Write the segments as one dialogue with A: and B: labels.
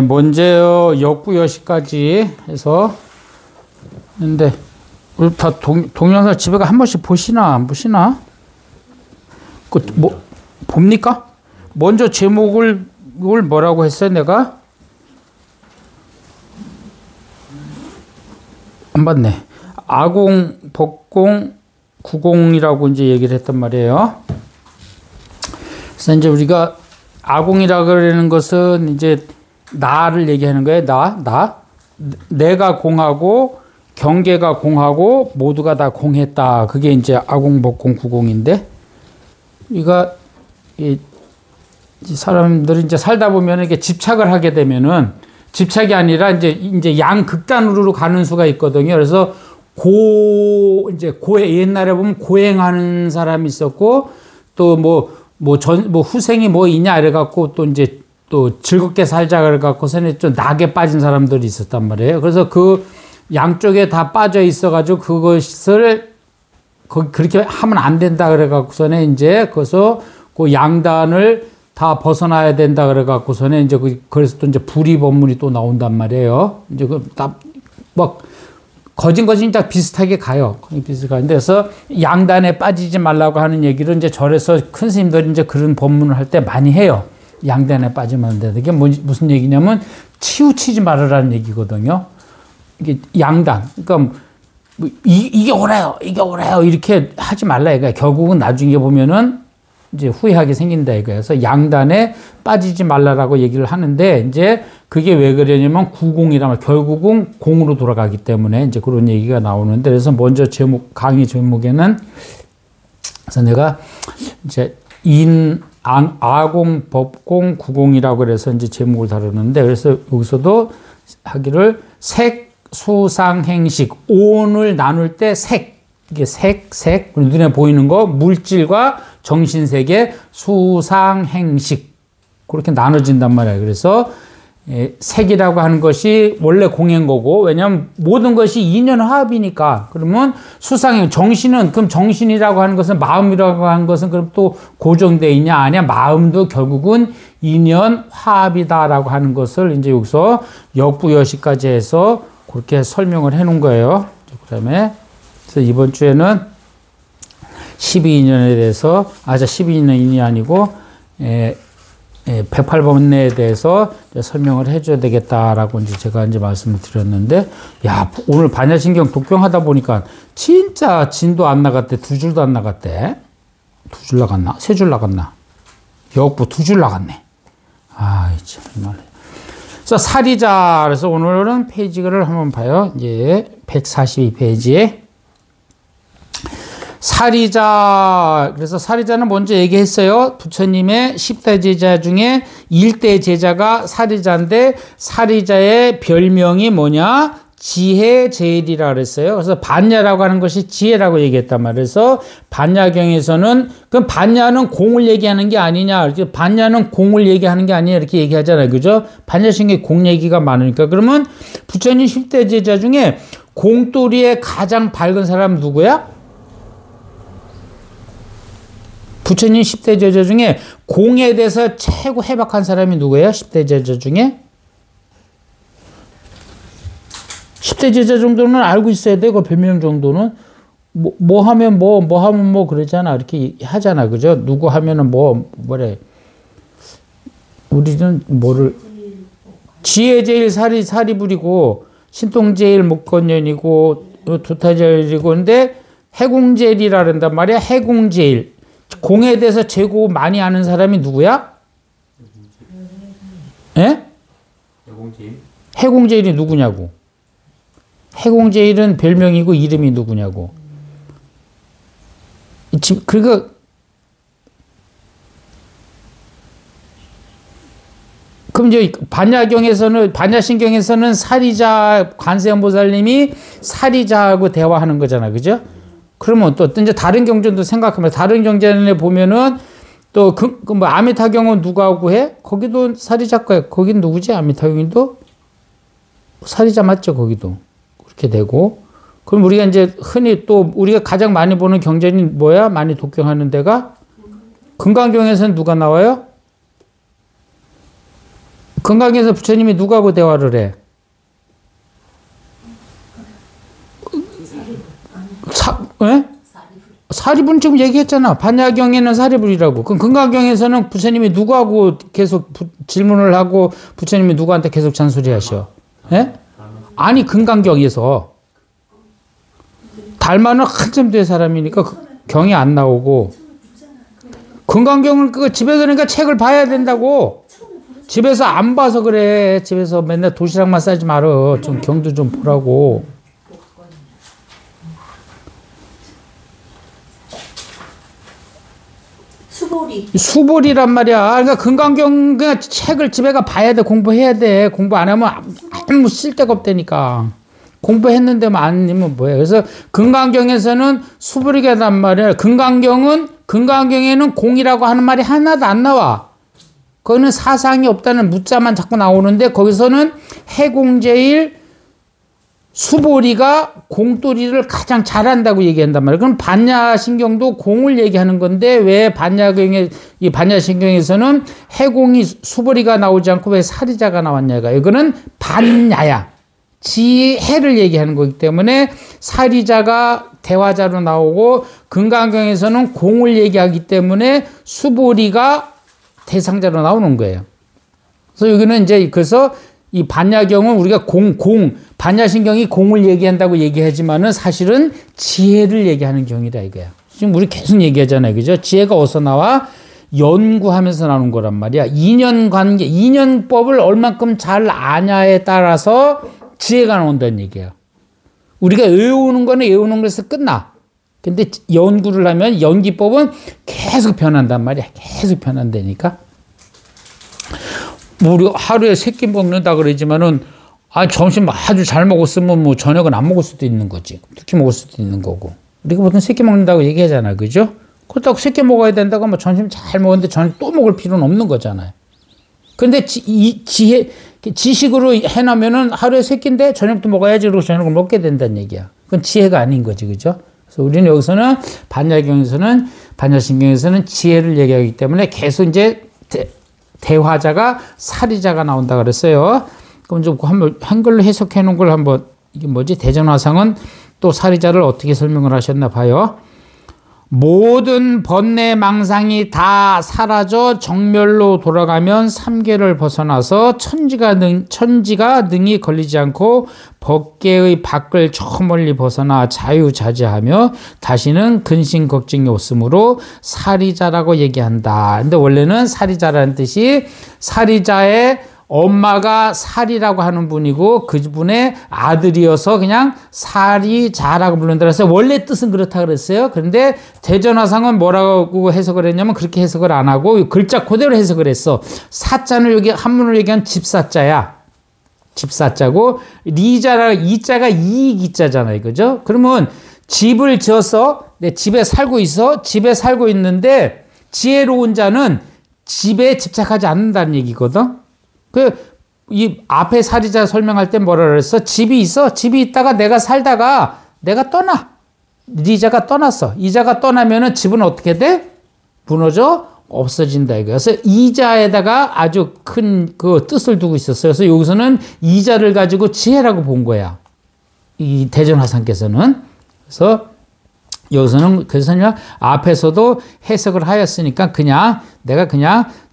A: 먼저 역부여시까지 해서 근데 우리 다 동영상 집에 가 한 번씩 보시나 안 보시나? 그 뭐 봅니까? 먼저 제목을 뭐라고 했어요 내가? 안 봤네. 아공, 법공, 구공이라고 이제 얘기를 했단 말이에요. 그래서 이제 우리가 아공이라고 그러는 것은 이제 나를 얘기하는 거예요. 내가 공하고 경계가 공하고 모두가 다 공했다. 그게 이제 아공, 법공, 구공인데, 우리가 이 사람들이 이제 살다 보면 이렇게 집착을 하게 되면은 집착이 아니라 이제 양극단으로 가는 수가 있거든요. 그래서 옛날에 보면 고행하는 사람이 있었고, 또 후생이 뭐 있냐 이래갖고 또 즐겁게 살자 그래갖고서는 좀 낙에 빠진 사람들이 있었단 말이에요. 그래서 그 양쪽에 다 빠져 있어가지고 그것을 그렇게 하면 안 된다 그래갖고서는 이제 거기서 그 양단을 다 벗어나야 된다 그래갖고서는 이제 그래서 또 이제 불의법문이 또 나온단 말이에요. 이제 거진 다 비슷하게 가요. 비슷한데 그래서 양단에 빠지지 말라고 하는 얘기를 이제 절에서 큰 스님들이 이제 그런 법문을 할 때 많이 해요. 양단에 빠지면 안 된다. 이게 무슨 얘기냐면 치우치지 말으라는 얘기거든요. 이게 양단. 그러니까 이게 옳아요. 이렇게 하지 말라 이거야. 결국은 나중에 보면은 이제 후회하게 생긴다 이거예요. 그래서 양단에 빠지지 말라라고 얘기를 하는데 이제 그게 왜 그러냐면 구공이라면 결국은 공으로 돌아가기 때문에 이제 그런 얘기가 나오는데, 그래서 먼저 강의 제목에는 그래서 내가 이제 아공, 법공, 구공이라고 그래서 이제 제목을 다루는데, 그래서 여기서도 하기를 색, 수상, 행식, 오온을 나눌 때 이게 색, 눈에 보이는 거, 물질과 정신세계, 수상, 행식. 그렇게 나눠진단 말이에요. 그래서, 색이라고 하는 것이 원래 공인 거고, 왜냐면 모든 것이 인연화합이니까. 그러면 수상행, 그럼 정신이라고 하는 것은, 마음이라고 하는 것은 그럼 또 고정되어 있냐? 아니야. 마음도 결국은 인연화합이다라고 하는 것을 이제 여기서 역부여시까지 해서 그렇게 설명을 해 놓은 거예요. 그 다음에, 그래서 이번 주에는 12인연에 대해서, 12인연이 아니고, 108번에 대해서 설명을 해줘야 되겠다라고 이제 제가 이제 말씀을 드렸는데, 오늘 반야신경 독경하다 보니까 진짜 진도 안 나갔대. 2줄도 안 나갔대. 2줄 나갔나? 3줄 나갔나? 역부 2줄 나갔네. 정말. 그래서 사리자. 그래서 오늘은 페이지를 한번 봐요. 이제 142페이지에. 사리자. 그래서 사리자는 먼저 얘기했어요. 부처님의 10대 제자 중에 1대 제자가 사리자인데, 사리자의 별명이 뭐냐? 지혜제일이라 그랬어요. 그래서 반야라고 하는 것이 지혜라고 얘기했단 말이에요. 그래서 반야경에서는, 그럼 반야는 공을 얘기하는 게 아니냐? 반야는 공을 얘기하는 게 아니냐? 이렇게 얘기하잖아요. 그죠? 반야신경에 공 얘기가 많으니까. 그러면 부처님 10대 제자 중에 공돌이에 가장 밝은 사람 누구야? 부처님 10대 제자 중에 공에 대해서 최고 해박한 사람이 누구예요? 10대 제자 중에? 10대 제자 정도는 알고 있어야 돼. 그 별명 정도는. 뭐 하면 그러잖아. 이렇게 하잖아. 그죠? 누구 하면은 뭐래. 우리는 지혜제일 사리 부리고, 신통제일 목건년이고, 두타제일이고, 근데 해공제일이라 그런단 말이야. 해공제일. 공에 대해서 최고 많이 아는 사람이 누구야? 예? 해공제일이 누구냐고. 해공제일은 별명이고 이름이 누구냐고. 그리고 그럼 이제 반야신경에서는 사리자, 관세음보살님이 사리자하고 대화하는 거잖아. 그죠? 그러면 또 이제 다른 경전도 생각하면, 다른 경전에 보면은 또 아미타경은 누구하고 해? 거기도 사리자 거야. 거긴 누구지? 아미타경도 사리자 맞죠? 거기도 그렇게 되고. 그럼 우리가 이제 흔히 또 우리가 가장 많이 보는 경전이 뭐야? 많이 독경하는 데가 금강경에서는 누가 나와요? 금강경에서 부처님이 누구하고 대화를 해? 사리불 지금 얘기했잖아. 반야경에는 사리불이라고. 그럼 금강경에서는 부처님이 누구하고 계속 질문을 하고 부처님이 누구한테 계속 잔소리 하셔? 예? 아니, 금강경에서. 달마는 한참 된 사람이니까 경이 안 나오고. 금강경을 집에서 그러니까 책을 봐야 된다고. 집에서 안 봐서 그래. 집에서 맨날 도시락만 싸지 말어. 좀 경도 좀 보라고. 수보리란 말이야. 그러니까 금강경 그냥 책을 집에 가 봐야 돼. 공부해야 돼. 공부 안 하면 아무 쓸데가 없다니까. 공부했는데만 아니면 뭐해. 그래서 금강경에서는 수보리가단 말이야. 금강경에는 공이라고 하는 말이 하나도 안 나와. 거기는 사상이 없다는 무자만 자꾸 나오는데 거기서는 해공제일 수보리가 공돌이를 가장 잘한다고 얘기한단 말이에요. 그럼 반야신경도 공을 얘기하는 건데 왜 이 반야신경에서는 해공이 수보리가 나오지 않고 왜 사리자가 나왔냐가 이거는 반야야. 지혜를 얘기하는 거기 때문에 사리자가 대화자로 나오고 금강경에서는 공을 얘기하기 때문에 수보리가 대상자로 나오는 거예요. 그래서 여기는 이제 그래서 이 반야경은 우리가 반야신경이 공을 얘기한다고 얘기하지만은 사실은 지혜를 얘기하는 경이다 이거야. 지금 우리 계속 얘기하잖아요. 그죠? 지혜가 어디서 나와? 연구하면서 나오는 거란 말이야. 인연관계, 인연법을 얼만큼 잘 아냐에 따라서 지혜가 나온다는 얘기예요. 우리가 외우는 거는 외우는 것에서 끝나. 근데 연구를 하면 연기법은 계속 변한단 말이야. 계속 변한다니까. 뭐 우리 하루에 3끼 먹는다 그러지만은 점심 아주 잘 먹었으면 뭐 저녁은 안 먹을 수도 있는 거지. 2끼 먹을 수도 있는 거고. 우리가 보통 3끼 먹는다고 얘기하잖아. 그죠? 그렇다고 3끼 먹어야 된다고 하면 점심 잘 먹었는데 저녁 또 먹을 필요는 없는 거잖아요. 근데 지식으로 해놓으면은 하루에 3끼인데 저녁도 먹어야지 그러고 저녁을 먹게 된다는 얘기야. 그건 지혜가 아닌 거지. 그죠? 그래서 우리는 여기서는 반야신경에서는 지혜를 얘기하기 때문에 계속 이제 대화자가 사리자가 나온다 그랬어요. 그럼 좀 한번 한글로 해석해 놓은 걸 한번 이게 뭐지? 대전화상은 또 사리자를 어떻게 설명을 하셨나 봐요. 모든 번뇌 망상이 다 사라져 정멸로 돌아가면 삼계를 벗어나서 천지가 능히 걸리지 않고 법계의 밖을 저 멀리 벗어나 자유자재하며 다시는 근심 걱정이 없으므로 사리자라고 얘기한다. 근데 원래는 사리자라는 뜻이 사리자의 엄마가 사리라고 하는 분이고 그분의 아들이어서 그냥 사리자라고 부른다 그랬어요. 원래 뜻은 그렇다 그랬어요. 그런데 대전화상은 뭐라고 해석을 했냐면 그렇게 해석을 안 하고 글자 그대로 해석을 했어. 사자는 여기 한문으로 얘기한 집사자야. 집사자고 이자가 이익이자잖아요. 그죠? 그러면 집을 지어서 내 집에 살고 있어. 집에 살고 있는데 지혜로운 자는 집에 집착하지 않는다는 얘기거든. 이 앞에 사리자 설명할 때 뭐라 그랬어? 집이 있어. 집이 있다가 내가 살다가 내가 떠나. 이자가 떠났어. 이자가 떠나면은 집은 어떻게 돼? 무너져 없어진다 이거. 그래서 이자에다가 아주 큰 그 뜻을 두고 있었어요. 그래서 여기서는 이자를 가지고 지혜라고 본 거야. 이 대전화상께서는. 그래서 여기서는 그래서 앞에서도 해석을 하였으니까 내가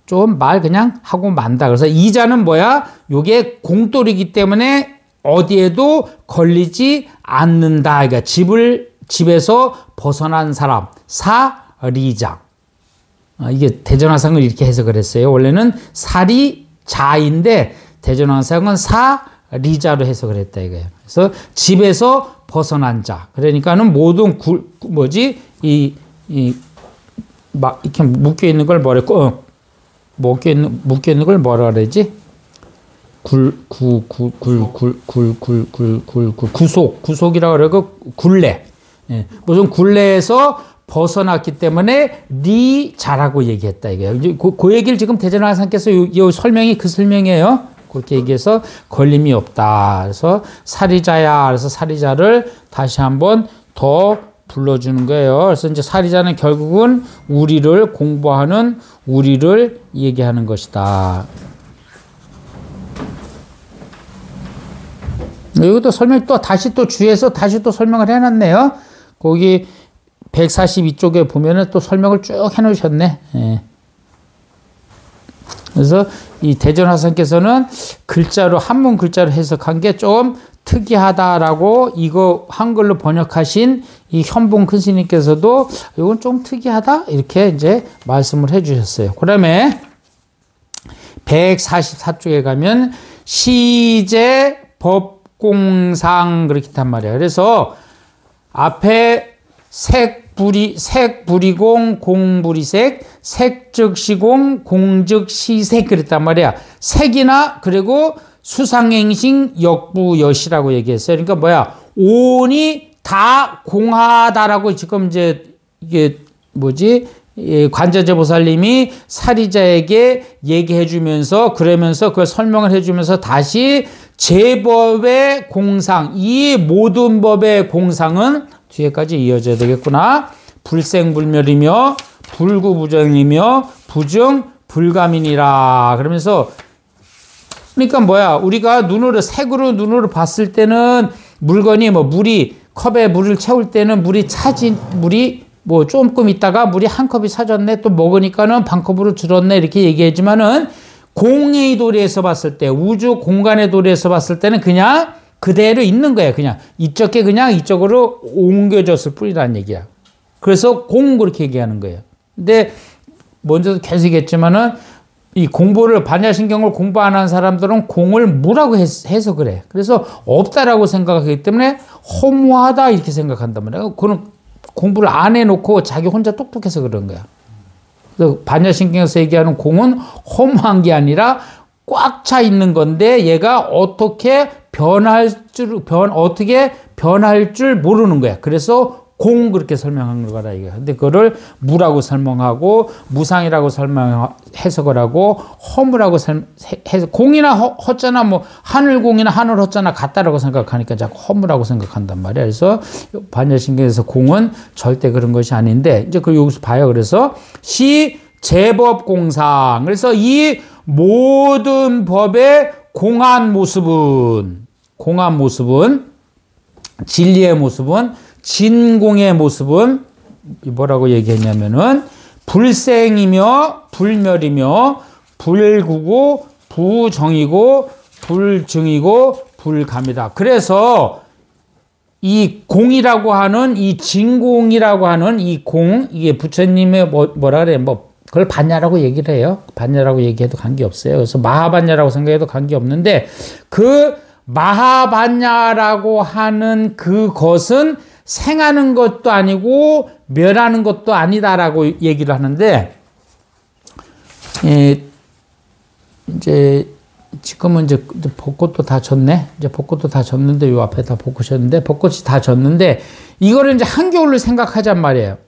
A: 좀 말 그냥 하고 만다. 그래서 이자는 뭐야? 요게 공돌이기 때문에 어디에도 걸리지 않는다. 그러니까 집에서 벗어난 사람. 사리자. 이게 대전화상을 이렇게 해석을 했어요. 원래는 사리자인데 대전화상은 사리자로 해석을 했다 이거예요. 그래서 집에서 벗어난 자. 그러니까는 모든 막 이렇게 묶여 있는 걸 묶여 있는 걸 뭐라 그러지? 구속이라고 그러고 굴레. 예. 무슨 굴레에서 벗어났기 때문에 리자라고 얘기했다 이거예요. 그 얘기를 지금 대전화상께서 이 설명이 그 설명이에요. 그렇게 얘기해서 걸림이 없다. 그래서 사리자야. 그래서 사리자를 다시 한번 더 불러주는 거예요. 그래서 이제 사리자는 결국은 우리를 공부하는 우리를 얘기하는 것이다. 이것도 설명 또 다시 또 주에서 다시 또 설명을 해놨네요. 거기 142쪽에 보면은 또 설명을 쭉 해놓으셨네. 예. 그래서 이 대전화선께서는 글자로 한문 글자로 해석한 게 좀 특이하다라고 이거 한글로 번역하신 이 현봉 큰 스님께서도 이건 좀 특이하다 이렇게 이제 말씀을 해주셨어요. 그다음에 144쪽에 가면 시제 법공상 그렇게 했단 말이에요. 그래서 앞에 색부리공 공부리색 색즉시공 공즉시색 그랬단 말이야. 색이나 그리고 수상행식 역부여시라고 얘기했어요. 그러니까 뭐야 온이 다 공하다라고 지금 이제 이게 뭐지 관자재 보살님이 사리자에게 얘기해 주면서 그러면서 그걸 설명을 해 주면서 다시 제법의 공상 이 모든 법의 공상은 뒤에까지 이어져야 되겠구나. 불생불멸이며 불구부정이며 부정불감이니라. 그러면서 그러니까 뭐야 우리가 눈으로 색으로 눈으로 봤을 때는 물건이 뭐 물이 컵에 물을 채울 때는 물이 뭐 조금 있다가 물이 한 컵이 차졌네 또 먹으니까는 반 컵으로 줄었네 이렇게 얘기하지만은 공의 도리에서 봤을 때 우주 공간의 도리에서 봤을 때는 그냥 그대로 있는 거야. 그냥 이쪽에 그냥 이쪽으로 옮겨졌을 뿐이라는 얘기야. 그래서 공 그렇게 얘기하는 거예요. 근데 먼저도 계속 얘기했지만은 이 공부를 반야신경을 공부 안 하는 사람들은 공을 무라고 해서 그래. 그래서 없다라고 생각하기 때문에 허무하다 이렇게 생각한단 말이야. 그거는 공부를 안 해놓고 자기 혼자 똑똑해서 그런 거야. 그래서 반야신경에서 얘기하는 공은 허무한 게 아니라 꽉 차 있는 건데 얘가 어떻게 어떻게 변할 줄 모르는 거야. 그래서 공 그렇게 설명한 거라 이게. 근데 그거를 무라고 설명하고 무상이라고 해석을 하고 허무라고 해서 공이나 허자나 뭐 하늘공이나 하늘 허자나 같다라고 생각하니까 자꾸 허무라고 생각한단 말이야. 그래서 반야신경에서 공은 절대 그런 것이 아닌데 이제 그 여기서 봐요. 그래서 시 제법공상. 그래서 이 모든 법의 공한 모습은 진리의 모습은 진공의 모습은 뭐라고 얘기했냐면은 불생이며 불멸이며 불구고 부정이고 불증이고 불감이다. 그래서 이 공이라고 하는 이 진공이라고 하는 이 공 이게 부처님의 뭐라 그래 그걸 반야라고 얘기를 해요. 반야라고 얘기해도 관계없어요. 그래서 마하반야라고 생각해도 관계없는데 그 마하반야라고 하는 그것은 생하는 것도 아니고 멸하는 것도 아니다라고 얘기를 하는데 이제 지금은 이제 벚꽃도 다 졌네. 이제 벚꽃도 다 졌는데 요 앞에 다 벚꽃이었는데 벚꽃이 다 졌는데 이거를 이제 한겨울로 생각하잔 말이에요.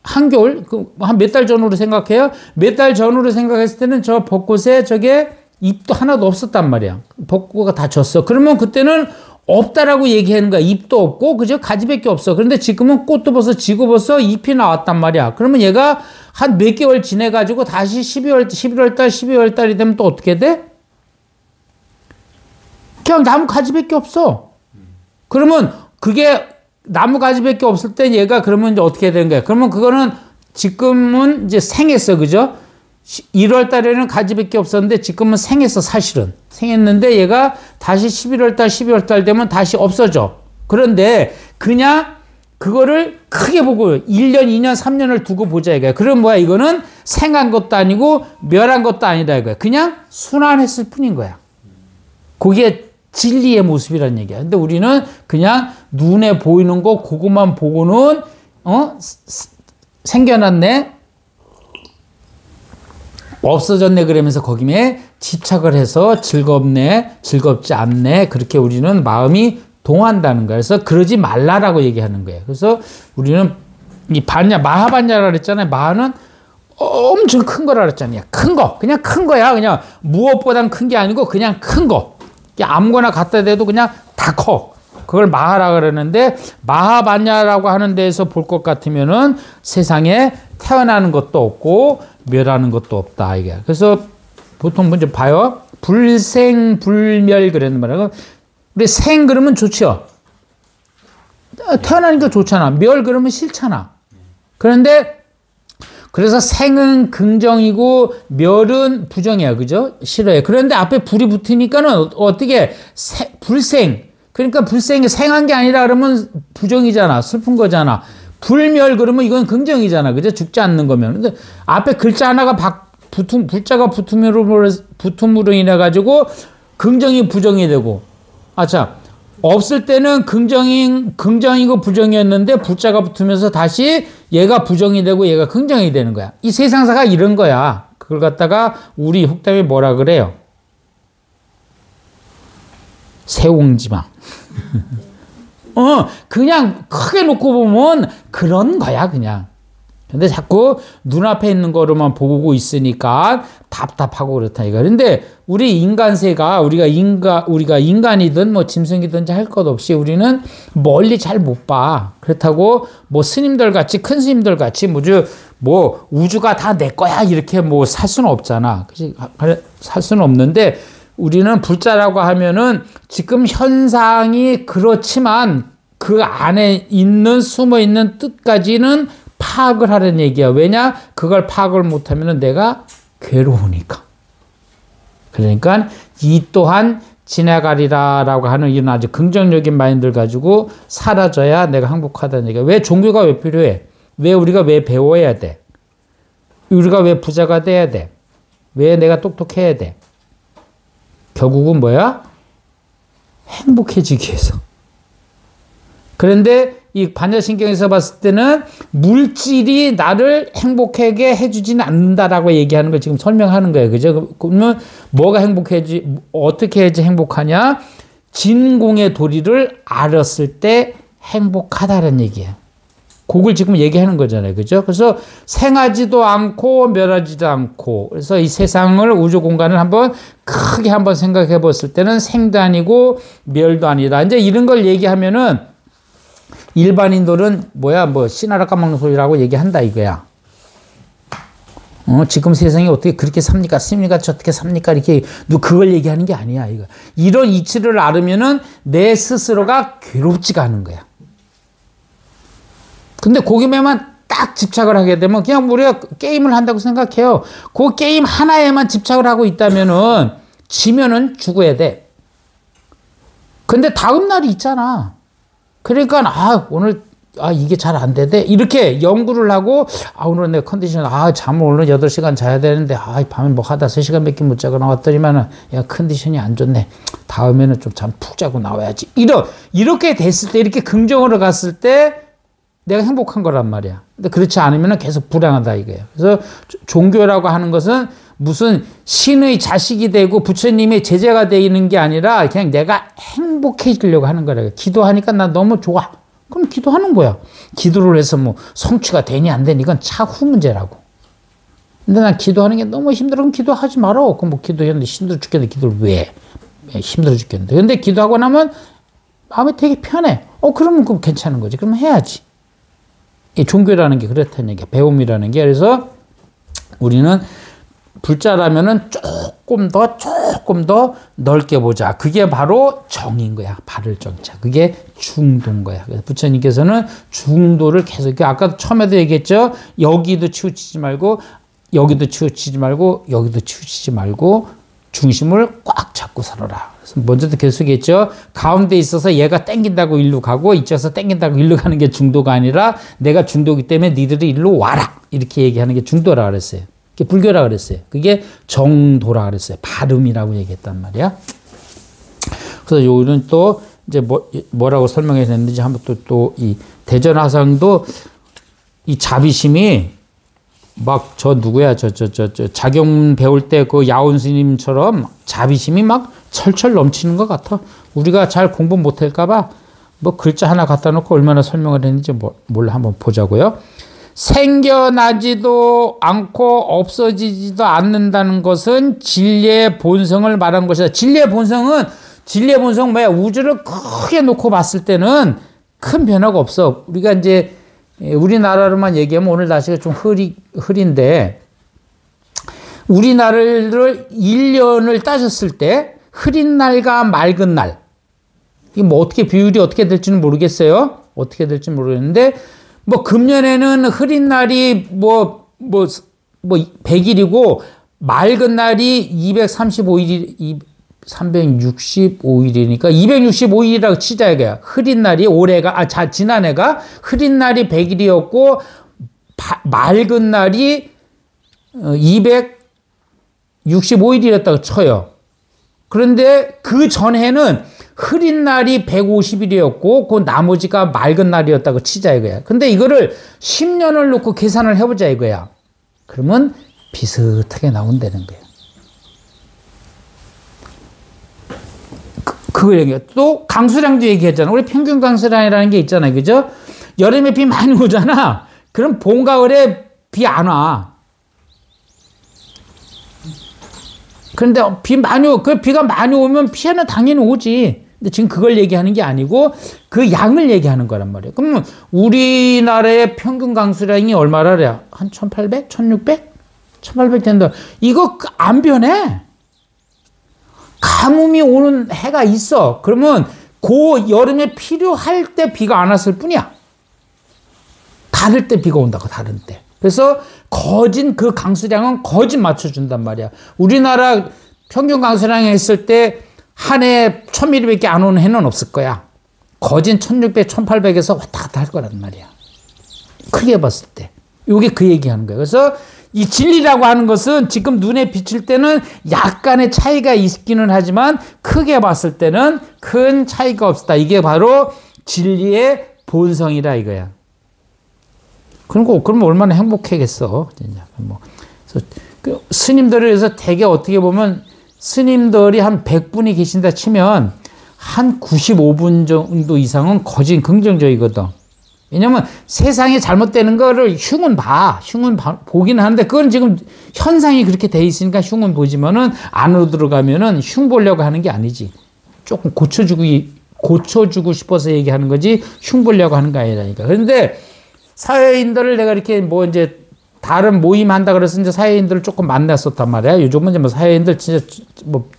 A: 한겨울 한 몇 달 전으로 생각해요. 몇 달 전으로 생각했을 때는 저 벚꽃에 저게 잎도 하나도 없었단 말이야. 벚꽃가 다 졌어. 그러면 그때는 없다라고 얘기하는 거야. 잎도 없고 그저 가지밖에 없어. 그런데 지금은 꽃도 벌써 지고 벌써 잎이 나왔단 말이야. 그러면 얘가 한 몇 개월 지내가지고 다시 11월 달이 되면 또 어떻게 돼? 그냥 나무 가지밖에 없어. 그러면 그게 나무 가지밖에 없을 때 얘가 그러면 이제 어떻게 되는 거야? 그러면 그거는 지금은 이제 생했어. 그죠? 1월 달에는 가지밖에 없었는데 지금은 생했어. 사실은. 생했는데 얘가 다시 11월 달, 12월 달 되면 다시 없어져. 그런데 그냥 그거를 크게 보고 1년, 2년, 3년을 두고 보자 이거야. 그럼 뭐야? 이거는 생한 것도 아니고 멸한 것도 아니다 이거야. 그냥 순환했을 뿐인 거야. 그게 진리의 모습이란 얘기야. 근데 우리는 그냥 눈에 보이는 거 그것만 보고는 생겨났네. 없어졌네 그러면서 거기에 집착을 해서 즐겁네, 즐겁지 않네. 그렇게 우리는 마음이 동한다는 거야. 그래서 그러지 말라라고 얘기하는 거예요. 그래서 우리는 이 반야, 마하반야라 그랬잖아요. 마하는 엄청 큰 거라 그랬잖아요. 큰 거. 그냥 큰 거야. 그냥 무엇보단 큰 게 아니고 그냥 큰 거. 아무거나 갖다 대도 그냥 다 커. 그걸 마하라 그러는데 마하반야라고 하는 데에서 볼 것 같으면은 세상에 태어나는 것도 없고 멸하는 것도 없다 이게. 그래서 보통 먼저 봐요. 불생불멸 그랬는 말이에요. 우리 생 그러면 좋죠. 태어나니까 좋잖아. 멸 그러면 싫잖아. 그런데 그래서 생은 긍정이고 멸은 부정이야. 그죠? 싫어요. 그런데 앞에 불이 붙으니까는 어떻게 불생. 그러니까 불생이 생한 게 아니라 그러면 부정이잖아. 슬픈 거잖아. 불멸 그러면 이건 긍정이잖아. 그죠? 죽지 않는 거면. 근데 앞에 글자 하나가 불자가 붙음으로 인해 가지고 긍정이 부정이 되고. 자. 없을 때는 긍정이고 부정이었는데 불자가 붙으면서 다시 얘가 부정이 되고 얘가 긍정이 되는 거야. 이 세상사가 이런 거야. 그걸 갖다가 우리 속담에 뭐라 그래요? 세옹지망. 그냥 크게 놓고 보면 그런 거야, 그냥. 근데 자꾸 눈앞에 있는 거로만 보고 있으니까 답답하고 그렇다 이거. 근데 우리 인간세가 우리가 인간이든 뭐 짐승이든지 할 것 없이 우리는 멀리 잘 못 봐. 그렇다고 뭐 스님들 같이 큰 스님들 같이 뭐 우주가 다 내 거야 이렇게 뭐 살 수는 없잖아. 그치? 살 수는 없는데 우리는 불자라고 하면은 지금 현상이 그렇지만 그 안에 있는 숨어 있는 뜻까지는 파악을 하는 얘기야. 왜냐? 그걸 파악을 못하면 내가 괴로우니까. 그러니까 이 또한 지나가리라라고 하는 이런 아주 긍정적인 마인드를 가지고 사라져야 내가 행복하다는 얘기야. 왜 종교가 왜 필요해? 왜 우리가 왜 배워야 돼? 우리가 왜 부자가 돼야 돼? 왜 내가 똑똑해야 돼? 결국은 뭐야? 행복해지기 위해서. 그런데 이 반야신경에서 봤을 때는 물질이 나를 행복하게 해주지는 않는다라고 얘기하는 걸 지금 설명하는 거예요. 그죠? 그러면 뭐가 어떻게 해야지 행복하냐? 진공의 도리를 알았을 때 행복하다는 얘기예요. 그걸 지금 얘기하는 거잖아요. 그죠? 그래서 생하지도 않고 멸하지도 않고, 그래서 이 세상을 우주 공간을 크게 한번 생각해 봤을 때는 생도 아니고 멸도 아니다. 이제 이런 걸 얘기하면은 일반인들은 씨나라 까먹는 소리라고 얘기한다 이거야. 지금 세상이 어떻게 그렇게 삽니까? 스님이 어떻게 삽니까? 이렇게 그걸 얘기하는 게 아니야 이거. 이런 이치를 알으면은 내 스스로가 괴롭지가 않은 거야. 근데 거기에만 딱 집착을 하게 되면 그냥 우리가 게임을 한다고 생각해요. 그 게임 하나에만 집착을 하고 있다면은 지면은 죽어야 돼. 근데 다음 날이 있잖아. 그러니까 오늘 이게 잘 안 되대. 이렇게 연구를 하고 오늘 내 컨디션 잠을 오늘 8시간 자야 되는데 밤에 뭐 하다 3시간밖에 못 자고 나왔더니만은 컨디션이 안 좋네. 다음에는 좀 잠 푹 자고 나와야지. 이렇게 됐을 때 이렇게 긍정으로 갔을 때 내가 행복한 거란 말이야. 근데 그렇지 않으면 계속 불행하다 이거예요. 그래서 종교라고 하는 것은 무슨 신의 자식이 되고 부처님의 제자가 되는 게 아니라 그냥 내가 행복해지려고 하는 거라. 기도하니까 나 너무 좋아. 그럼 기도하는 거야. 기도를 해서 뭐 성취가 되니 안 되니 이건 차후 문제라고. 근데 난 기도하는 게 너무 힘들어. 그럼 기도하지 말아. 그럼 뭐 기도했는데 힘들어 죽겠는데 기도를 왜? 힘들어 죽겠는데. 근데 기도하고 나면 마음이 되게 편해. 그러면 그럼 괜찮은 거지. 그러면 해야지. 이 종교라는 게 그렇다는 얘기야. 배움이라는 게. 그래서 우리는 불자라면은 조금 더 넓게 보자. 그게 바로 정인 거야. 바를 정자. 그게 중도인 거야. 그래서 부처님께서는 중도를 계속, 아까 처음에도 얘기했죠. 여기도 치우치지 말고, 여기도 치우치지 말고, 여기도 치우치지 말고, 중심을 꽉 잡고 살아라. 그래서 먼저도 계속 얘기했죠. 가운데 있어서 얘가 땡긴다고 일로 가고, 이쪽에서 땡긴다고 일로 가는 게 중도가 아니라, 내가 중도이기 때문에 니들이 일로 와라. 이렇게 얘기하는 게 중도라 그랬어요. 그게 불교라 그랬어요. 그게 정도라 그랬어요. 발음이라고 얘기했단 말이야. 그래서 요는 또 이제 뭐라고 설명해야 되는지 한번 또 이 대전화상도 이 자비심이 막 자경 배울 때 그 야온 스님처럼 자비심이 막 철철 넘치는 것 같아. 우리가 잘 공부 못할까봐 뭐 글자 하나 갖다 놓고 얼마나 설명을 했는지 몰라 한번 보자고요. 생겨나지도 않고 없어지지도 않는다는 것은 진리의 본성을 말한 것이다. 진리의 본성은 뭐야? 우주를 크게 놓고 봤을 때는 큰 변화가 없어. 우리가 이제 우리나라로만 얘기하면 오늘 날씨가 좀 흐린데 우리나라를 1년을 따졌을 때 흐린 날과 맑은 날 이 뭐 어떻게 비율이 어떻게 될지는 모르겠어요. 어떻게 될지 모르겠는데 뭐 금년에는 흐린 날이 뭐 100일이고 맑은 날이 235일 365일이니까 265일이라고 치자 이거야. 흐린 날이 지난해가 흐린 날이 100일이었고 맑은 날이 265일이었다고 쳐요. 그런데 그 전에는 흐린 날이 150일이었고 그 나머지가 맑은 날이었다고 치자 이거야. 근데 이거를 10년을 놓고 계산을 해보자 이거야. 그러면 비슷하게 나온다는 거야. 그걸 얘기해. 또 강수량도 얘기했잖아. 우리 평균 강수량이라는 게 있잖아요. 그죠? 여름에 비 많이 오잖아. 그럼 봄, 가을에 비 안 와. 그런데 비가 많이 오면 피해는 당연히 오지. 근데 지금 그걸 얘기하는 게 아니고 그 양을 얘기하는 거란 말이에요. 그러면 우리나라의 평균 강수량이 얼마라래요? 한 1800? 1600? 1800 된다. 이거 안 변해. 가뭄이 오는 해가 있어. 그러면 그 여름에 필요할 때 비가 안 왔을 뿐이야. 다를 때 비가 온다고, 다른 때. 그래서 거진 그 강수량은 거진 맞춰준단 말이야. 우리나라 평균 강수량이 있을 때 한 해에 1000mm밖에 안 오는 해는 없을 거야. 거진 1600, 1800에서 왔다 갔다 할 거란 말이야. 크게 봤을 때. 이게 그 얘기하는 거예요. 그래서 이 진리라고 하는 것은 지금 눈에 비칠 때는 약간의 차이가 있기는 하지만 크게 봤을 때는 큰 차이가 없다. 이게 바로 진리의 본성이라 이거야. 그러면 얼마나 행복하겠어. 그래서 스님들을 해서 되게 어떻게 보면 스님들이 한 100분이 계신다 치면 한 95분 정도 이상은 거진 긍정적이거든. 왜냐면 세상이 잘못되는 거를 흉은 보긴 하는데 그건 지금 현상이 그렇게 돼 있으니까 흉은 보지만은 안으로 들어가면은 흉 보려고 하는 게 아니지. 조금 고쳐주고 싶어서 얘기하는 거지 흉 보려고 하는 거 아니라니까. 그런데 사회인들을 내가 이렇게 뭐 이제 다른 모임 한다 그래서 이제 사회인들을 조금 만났었단 말이야. 요즘은 이제 뭐 사회인들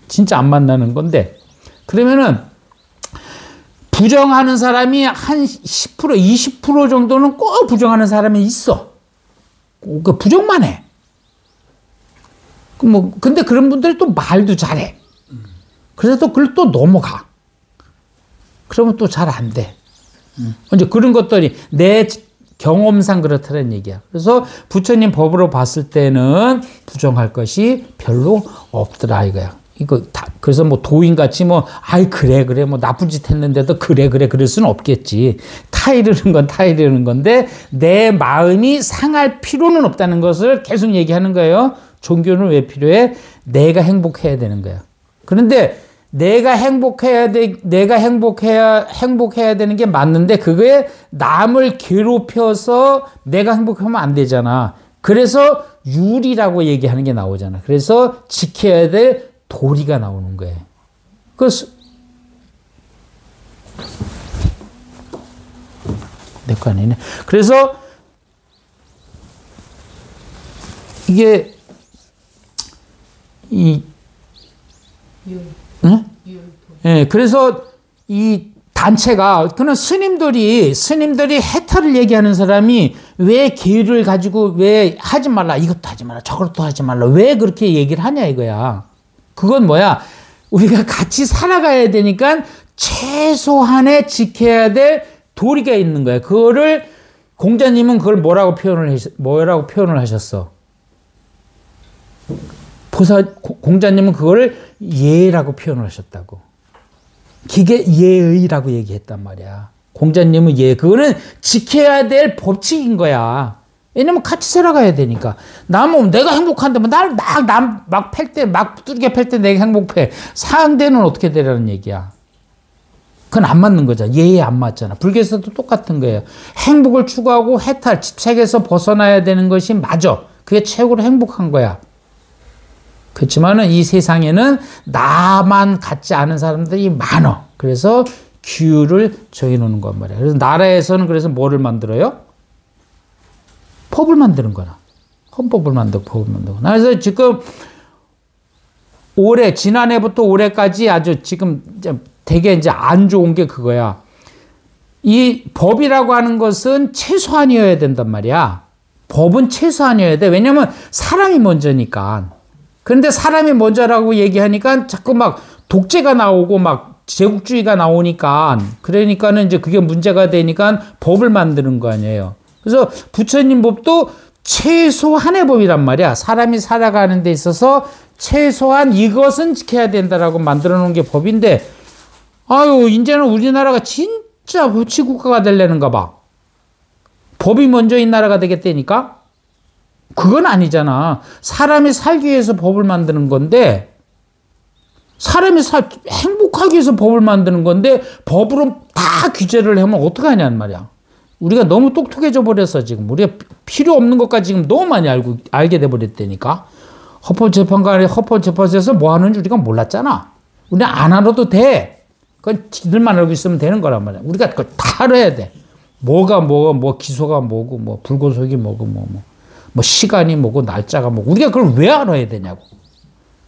A: 진짜 안 만나는 건데. 그러면은 부정하는 사람이 한 10%, 20% 정도는 꼭 부정하는 사람이 있어. 그 부정만 해. 근데 그런 분들이 또 말도 잘해. 그래서 또 그걸 또 넘어가. 그러면 또 잘 안 돼. 이제 그런 것들이 내 경험상 그렇다는 얘기야. 그래서 부처님 법으로 봤을 때는 부정할 것이 별로 없더라 이거야. 그래서 뭐 도인같이 그래, 뭐 나쁜 짓 했는데도 그래, 그럴 수는 없겠지. 타이르는 건데, 내 마음이 상할 필요는 없다는 것을 계속 얘기하는 거예요. 종교는 왜 필요해? 내가 행복해야 되는 거야. 그런데 내가 행복해야 되는 게 맞는데, 그거에 남을 괴롭혀서 내가 행복하면 안 되잖아. 그래서 율이라고 얘기하는 게 나오잖아. 그래서 지켜야 될 도리가 나오는 거예요. 내 거 아니네. 그래서 이게 그래서 이 단체가 그런 스님들이 해탈을 얘기하는 사람이 왜 계율을 가지고 왜 하지 말라 이것도 하지 말라 저것도 하지 말라 왜 그렇게 얘기를 하냐 이거야. 그건 뭐야? 우리가 같이 살아가야 되니까 최소한의 지켜야 될 도리가 있는 거야. 그거를 공자님은 그걸 뭐라고 표현을 하셨어? 공자님은 그거를 예라고 표현을 하셨다고. 기계 예의라고 얘기했단 말이야. 공자님은 그거는 지켜야 될 법칙인 거야. 왜냐면 같이 살아가야 되니까. 내가 행복한데, 막 팰 때, 막 두들겨 팰 때 내가 행복해. 상대는 어떻게 되라는 얘기야. 그건 안 맞는 거잖아. 예에 안 맞잖아. 불교에서도 똑같은 거예요. 행복을 추구하고 해탈, 집착에서 벗어나야 되는 것이 맞아. 그게 최고로 행복한 거야. 그렇지만은 이 세상에는 나만 같지 않은 사람들이 많아. 그래서 규율을 정해놓는 건 말이야. 그래서 나라에서는 그래서 뭐를 만들어요? 법을 만드는 거나. 헌법을 만들고 법을 만들고. 그래서 지금 지난해부터 올해까지 아주 지금 되게 이제 안 좋은 게 그거야. 이 법이라고 하는 것은 최소한이어야 된단 말이야. 법은 최소한이어야 돼. 왜냐면 사람이 먼저니까. 그런데 사람이 먼저라고 얘기하니까 자꾸 막 독재가 나오고 막 제국주의가 나오니까, 그러니까는 이제 그게 문제가 되니까 법을 만드는 거 아니에요. 그래서 부처님 법도 최소한의 법이란 말이야. 사람이 살아가는 데 있어서 최소한 이것은 지켜야 된다라고 만들어 놓은 게 법인데, 아유, 이제는 우리나라가 진짜 법치국가가 되려는가 봐. 법이 먼저인 나라가 되겠다니까? 그건 아니잖아. 사람이 살기 위해서 법을 만드는 건데, 사람이 행복하기 위해서 법을 만드는 건데, 법으로 다 규제를 하면 어떡하냐는 말이야. 우리가 너무 똑똑해져 버렸어, 지금. 우리가 필요 없는 것까지 지금 너무 많이 알게 돼 버렸다니까? 헌법재판소에서 뭐 하는지 우리가 몰랐잖아. 우리는 안 알아도 돼. 그건 지들만 알고 있으면 되는 거란 말이야. 우리가 그걸 다 알아야 돼. 뭐 기소가 뭐고, 뭐 불구속이 뭐고, 뭐 시간이 뭐고, 날짜가 뭐고. 우리가 그걸 왜 알아야 되냐고.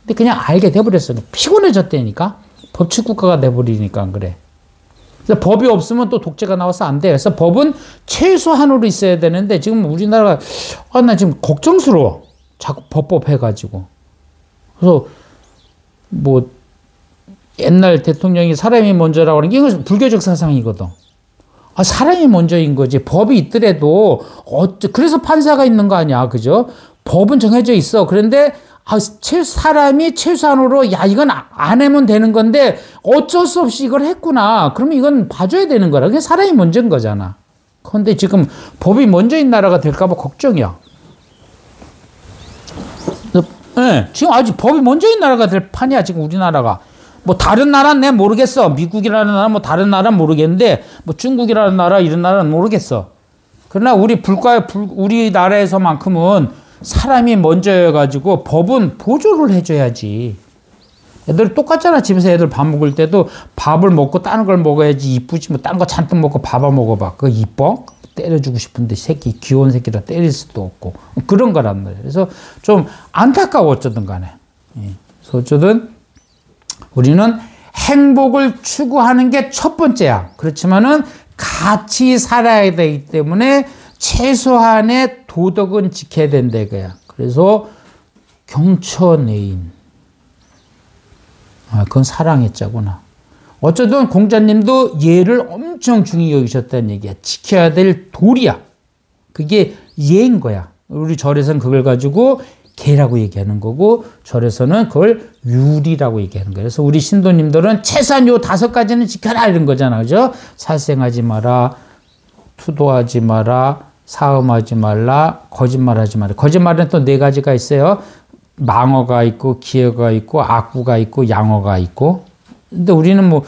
A: 근데 그냥 알게 돼버렸어. 피곤해졌다니까? 법치국가가 돼버리니까 그래. 그래서 법이 없으면 또 독재가 나와서 안 돼. 그래서 법은 최소한으로 있어야 되는데, 지금 우리나라가, 나 지금 걱정스러워. 자꾸 법법 해가지고. 그래서, 뭐, 옛날 대통령이 사람이 먼저라고 하는 게 이건 불교적 사상이거든. 사람이 먼저인 거지. 법이 있더라도, 그래서 판사가 있는 거 아니야. 그죠? 법은 정해져 있어. 그런데, 사람이 최소한으로, 이건 안 하면 되는 건데, 어쩔 수 없이 이걸 했구나. 그러면 이건 봐줘야 되는 거라. 그게 사람이 먼저인 거잖아. 그런데 지금 법이 먼저인 나라가 될까봐 걱정이야. 네, 지금 아직 법이 먼저인 나라가 될 판이야, 지금 우리나라가. 뭐 다른 나라는 내가 모르겠어. 미국이라는 나라, 뭐 다른 나라는 모르겠는데, 뭐 중국이라는 나라, 이런 나라는 모르겠어. 그러나 우리나라에서만큼은 사람이 먼저여가지고 법은 보조를 해줘야지. 애들 똑같잖아. 집에서 애들 밥 먹을 때도 밥을 먹고 다른 걸 먹어야지 이쁘지. 뭐 다른 거 잔뜩 먹고 밥을 먹어봐. 그거 이뻐? 때려주고 싶은데 귀여운 새끼라 때릴 수도 없고. 그런 거란 말이에요. 그래서 좀 안타까워 어쩌든 간에. 그래서 어쩌든 우리는 행복을 추구하는 게 첫 번째야. 그렇지만은 같이 살아야 되기 때문에 최소한의 도덕은 지켜야 된다 이거야. 그래서 경처내인. 그건 사랑했자구나. 어쩌든 공자님도 예를 엄청 중히 여기셨다는 얘기야. 지켜야 될 도리야. 그게 예인 거야. 우리 절에서는 그걸 가지고 계라고 얘기하는 거고, 절에서는 그걸 율이라고 얘기하는 거예요. 그래서 우리 신도님들은 최소한 요 5가지는 지켜라 이런 거잖아. 그죠? 살생하지 마라, 투도하지 마라, 사음하지 말라, 거짓말하지 마라. 거짓말은 또 4가지가 있어요. 망어가 있고, 기어가 있고, 악구가 있고, 양어가 있고. 근데 우리는 뭐,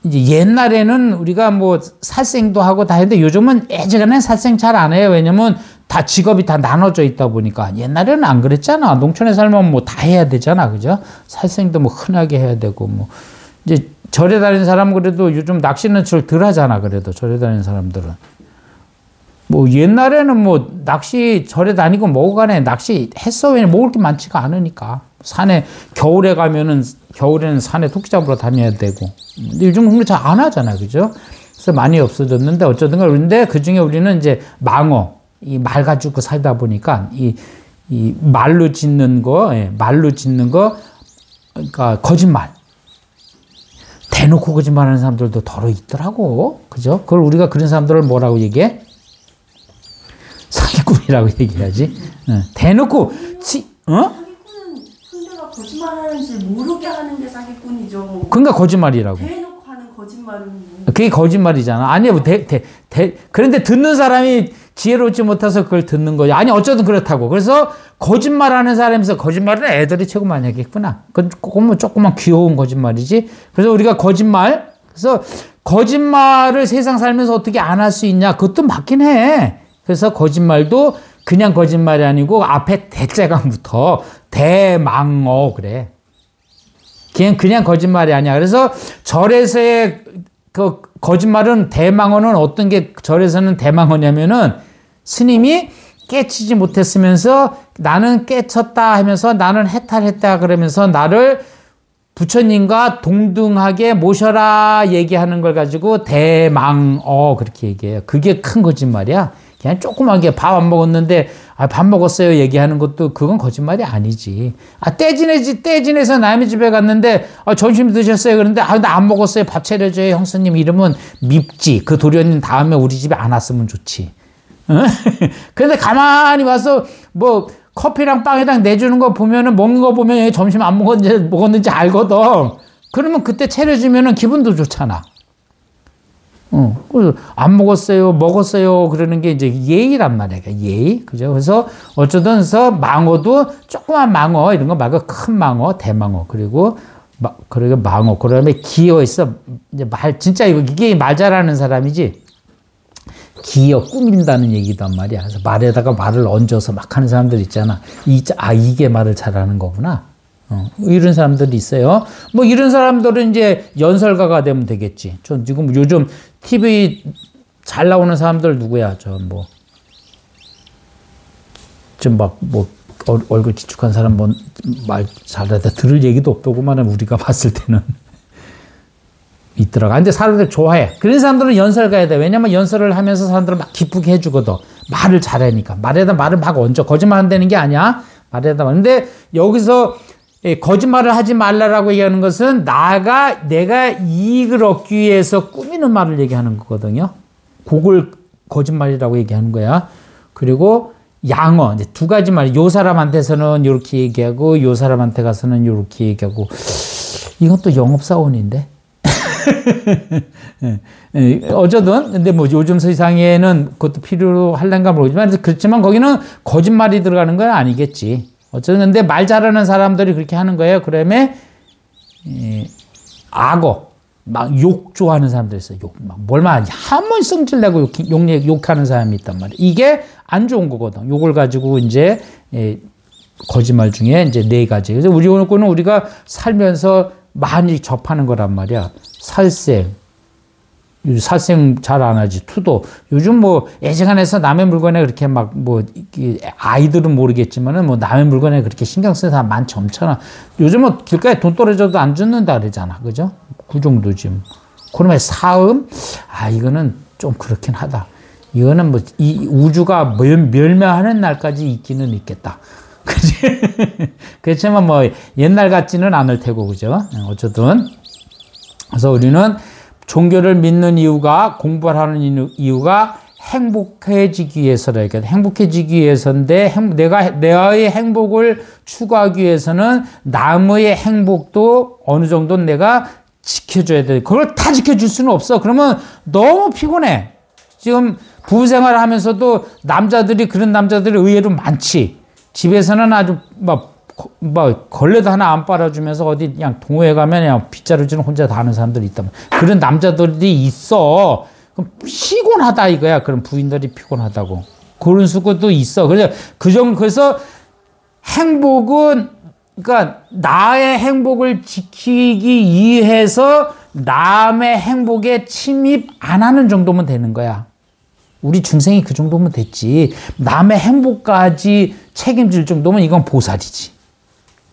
A: 이제 옛날에는 우리가 뭐 살생도 하고 다 했는데 요즘은 예전에는 살생 잘 안 해요. 왜냐면 다 직업이 다 나눠져 있다 보니까. 옛날에는 안 그랬잖아. 농촌에 살면 뭐 다 해야 되잖아. 그죠? 살생도 뭐 흔하게 해야 되고, 뭐. 이제 절에 다니는 사람은 그래도 요즘 낚시는 덜 하잖아. 그래도 절에 다니는 사람들은. 뭐 옛날에는 뭐 낚시 절에 다니고 뭐고 간에 낚시 했어. 왜냐면 먹을 게 많지가 않으니까. 산에 겨울에는 산에 토끼 잡으러 다녀야 되고. 근데 요즘은 그런 거 잘 안 하잖아. 그죠? 그래서 많이 없어졌는데 어쩌든가. 그런데 그 중에 우리는 이제 망어, 이 말 가지고 살다 보니까 이 말로 짓는 거, 그러니까 거짓말. 대놓고 거짓말하는 사람들도 더러 있더라고. 그죠? 그걸 우리가 그런 사람들을 뭐라고 얘기해? 사기꾼이라고 얘기하지. 대놓고
B: 사기꾼은 상대가 거짓말하는지 모르게 하는 게 사기꾼이죠.
A: 그러니까 거짓말이라고.
B: 대놓고 하는 거짓말은
A: 그게 거짓말이잖아. 아니 뭐 그런데 듣는 사람이 지혜롭지 못해서 그걸 듣는 거지. 아니 어쩌든 그렇다고. 그래서 거짓말하는 사람에서 거짓말은 애들이 최고 많이 하겠구나. 그건 조그만 귀여운 거짓말이지. 그래서 우리가 그래서 거짓말을 세상 살면서 어떻게 안 할 수 있냐? 그것도 맞긴 해. 그래서 거짓말도 그냥 거짓말이 아니고 앞에 대자가 붙어. 대망어 그래. 그냥 거짓말이 아니야. 그래서 절에서의 그 거짓말은 대망어는 어떤 게 절에서는 대망어냐면은 스님이 깨치지 못했으면서 나는 깨쳤다 하면서 나는 해탈했다 그러면서 나를 부처님과 동등하게 모셔라 얘기하는 걸 가지고 대망어 그렇게 얘기해요. 그게 큰 거짓말이야. 그냥 조그맣게 밥 안 먹었는데 밥 먹었어요 얘기하는 것도 그건 거짓말이 아니지. 떼진해서 남의 집에 갔는데 점심 드셨어요? 그런데 나 안 먹었어요. 밥 차려줘요 형수님 이러면 밉지. 그 도련님 다음에 우리 집에 안 왔으면 좋지. 그런데 가만히 와서 뭐 커피랑 빵이랑 내주는 거 보면은 먹는 거 보면 점심 안 먹었는지 알거든. 그러면 그때 차려주면은 기분도 좋잖아. 안 먹었어요, 먹었어요. 그러는 게 이제 예의란 말이야. 예의. 그죠? 그래서 어쩌든 망어도 조그만 망어, 이런 거 말고 큰 망어, 대망어. 그리고 망어. 그 다음에 기어 있어. 이제 진짜 이게 말 잘하는 사람이지. 기어 꾸민다는 얘기단 말이야. 그래서 말에다가 말을 얹어서 막 하는 사람들 있잖아. 이게 말을 잘하는 거구나. 이런 사람들이 있어요. 뭐 이런 사람들은 이제 연설가가 되면 되겠지. 저 지금 요즘 TV 잘 나오는 사람들 누구야? 얼굴 지축한 사람 말 잘하다 들을 얘기도 없더구만 우리가 봤을 때는. 있더라고. 근데 사람들 좋아해. 그런 사람들은 연설가야 돼. 왜냐면 연설을 하면서 사람들을 막 기쁘게 해주거든. 말을 잘하니까. 말에다 말을 막 얹어. 거짓말 안 되는 게 아니야. 말에다. 근데 여기서 거짓말을 하지 말라라고 얘기하는 것은 내가 이익을 얻기 위해서 꾸미는 말을 얘기하는 거거든요. 그걸 거짓말이라고 얘기하는 거야. 그리고 양어. 이제 두 가지 말. 요 사람한테서는 이렇게 얘기하고 요 사람한테 가서는 이렇게 얘기하고. 이건 또 영업사원인데. 어쩌든 근데 뭐 요즘 세상에는 그것도 필요로 할란가 모르지만 그렇지만 거기는 거짓말이 들어가는 건 아니겠지. 어쩌든 근데 말 잘하는 사람들이 그렇게 하는 거예요. 그러면 악어 막 욕 좋아하는 사람들 있어요. 뭘만 한번 성질내고 욕하는 사람이 있단 말이에요. 이게 안 좋은 거거든. 욕을 가지고 이제 거짓말 중에 이제 네 가지. 그래서 거는 우리가 살면서 많이 접하는 거란 말이야. 살생 잘 안 하지. 투도. 요즘 뭐 애정안에서 남의 물건에 그렇게 아이들은 모르겠지만은 남의 물건에 그렇게 신경 쓰는 사람 많지 않잖아. 요즘은 길가에 돈 떨어져도 안 줍는다 그러잖아. 그죠? 그 정도지. 그러면 사음? 이거는 좀 그렇긴 하다. 이거는 이 우주가 멸망하는 날까지 있기는 있겠다. 그지? 그렇지만 옛날 같지는 않을 테고, 그죠? 어쨌든. 그래서 우리는 종교를 믿는 이유가, 공부를 하는 이유가 행복해지기 위해서라. 그러니까 행복해지기 위해서인데, 내의 행복을 추구하기 위해서는 남의 행복도 어느 정도는 내가 지켜줘야 돼. 그걸 다 지켜줄 수는 없어. 그러면 너무 피곤해. 지금 부부생활을 하면서도 그런 남자들이 의외로 많지. 집에서는 아주 걸레도 하나 안 빨아주면서 어디 그냥 동호회 가면 그냥 빗자루질은 혼자 다 하는 사람들이 있다면 그런 남자들이 있어. 그럼 피곤하다 이거야. 그럼 부인들이 피곤하다고. 그런 수도 있어. 그래서 행복은 그러니까 나의 행복을 지키기 위해서 남의 행복에 침입 안 하는 정도면 되는 거야. 우리 중생이 그 정도면 됐지. 남의 행복까지 책임질 정도면 이건 보살이지.